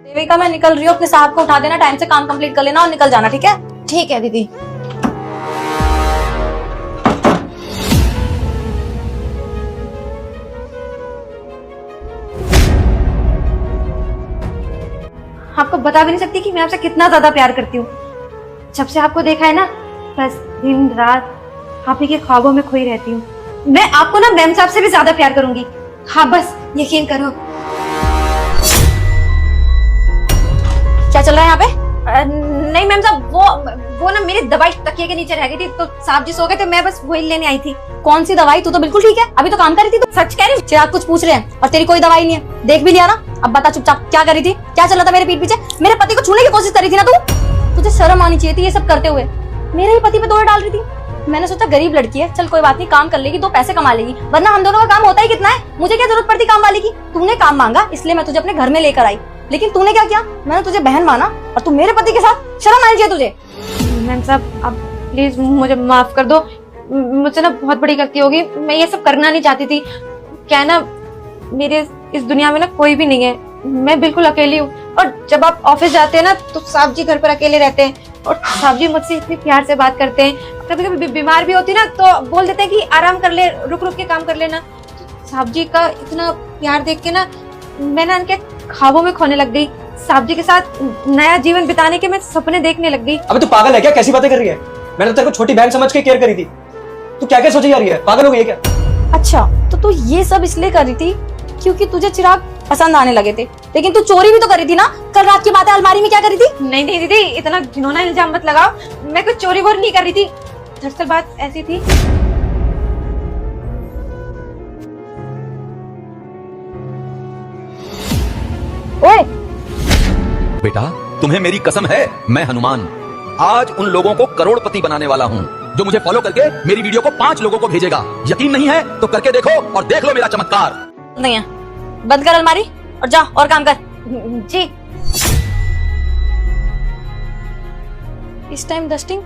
देविका मैं निकल रही हूँ, अपने साहब को उठा देना, टाइम से काम कंप्लीट कर लेना और निकल जाना, ठीक है? ठीक है दीदी। आपको बता भी नहीं सकती कि मैं आपसे कितना ज्यादा प्यार करती हूँ। जब से आपको देखा है ना, बस दिन रात आप ही के ख्वाबों में खोई रहती हूँ। मैं आपको ना मैम साहब से भी ज्यादा प्यार करूंगी। हाँ बस यकीन करो। क्या चल रहा है यहाँ पे? नहीं मैम साहब, वो ना मेरी दवाई तकिए के नीचे रह गई थी, तो साहब जी सो गए थे, मैं बस वही लेने आई थी। कौन सी दवाई? तू तो बिल्कुल ठीक है, अभी तो काम कर रही थी। तू सच कह रही हूँ? चिराग कुछ पूछ रहे हैं और तेरी कोई दवाई नहीं है, देख भी लिया ना। अब बता चुपचाप क्या करी थी, क्या चल रहा था मेरे पीठ पीछे? मेरे पति को छूने की कोशिश करी थी ना तू? तुझे शर्म आनी चाहिए थी ये सब करते हुए। मेरे ही पति पे दौड़ डाल रही थी। मैंने सोचा गरीब लड़की है, चल कोई बात नहीं, काम कर लेगी, 2 पैसे कमा लेगी, वरना हम दोनों का काम होता ही कितना है। मुझे क्या जरूरत पड़ती काम वाली की? तूने काम मांगा इसलिए मैं तुझे अपने घर में लेकर आई, लेकिन तूने क्या किया? मैंने तुझे बहन माना और तू मेरे पति के साथ। शर्म आनी चाहिए तुझे। मैम साहब आप प्लीज मुझे माफ कर दो, मुझसे ना बहुत बड़ी गलती होगी, मैं ये सब करना नहीं चाहती थी। क्या है ना, मेरे इस दुनिया में ना कोई भी नहीं है, मैं बिल्कुल अकेली हूँ। और जब आप ऑफिस जाते हैं ना तो साहब जी घर पर अकेले रहते हैं और साहब जी मुझसे इतनी प्यार से बात करते हैं। कभी कभी बीमार भी होती ना तो बोल देते हैं कि आराम कर ले, रुक रुक के काम कर लेना। तो साहब जी का इतना प्यार देख के ना मैं ना उनके ख्वाबों में खोने लग गई। साहब जी के साथ नया जीवन बिताने के मैं सपने देखने लग गई। अबे तू पागल है क्या? कैसी बातें कर रही है? मैंने तो तेरे को छोटी बहन समझ के केयर करी थी, तू क्या क्या सोची जा रही है? पागल हो गई है क्या? अच्छा तो तू ये सब इसलिए कर रही थी क्योंकि तुझे चिराग पसंद आने लगे थे, लेकिन तू चोरी भी तो करी थी ना। कल रात की बात है, अलमारी में क्या करी थी? नहीं नहीं दीदी, इतना घिनौना इल्जाम मत लगाओ, मैं कुछ चोरी वोरी नहीं कर रही थी। दरअसल बात ऐसी थी। ओए बेटा तुम्हें मेरी कसम है, मैं हनुमान आज उन लोगों को करोड़पति बनाने वाला हूँ जो मुझे फॉलो करके मेरी वीडियो को 5 लोगों को भेजेगा। यकीन नहीं है तो करके देखो और देख लो मेरा चमत्कार। नहीं है, बंद कर अलमारी और जा और काम कर। जी। इस टाइम डस्टिंग,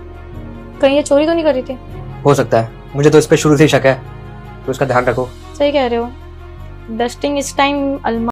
कहीं ये चोरी तो नहीं कर रही थी? हो सकता है, मुझे तो इस पे शुरू से ही शक है, तो उसका ध्यान रखो। सही कह रहे हो, डस्टिंग इस टाइम अलमारी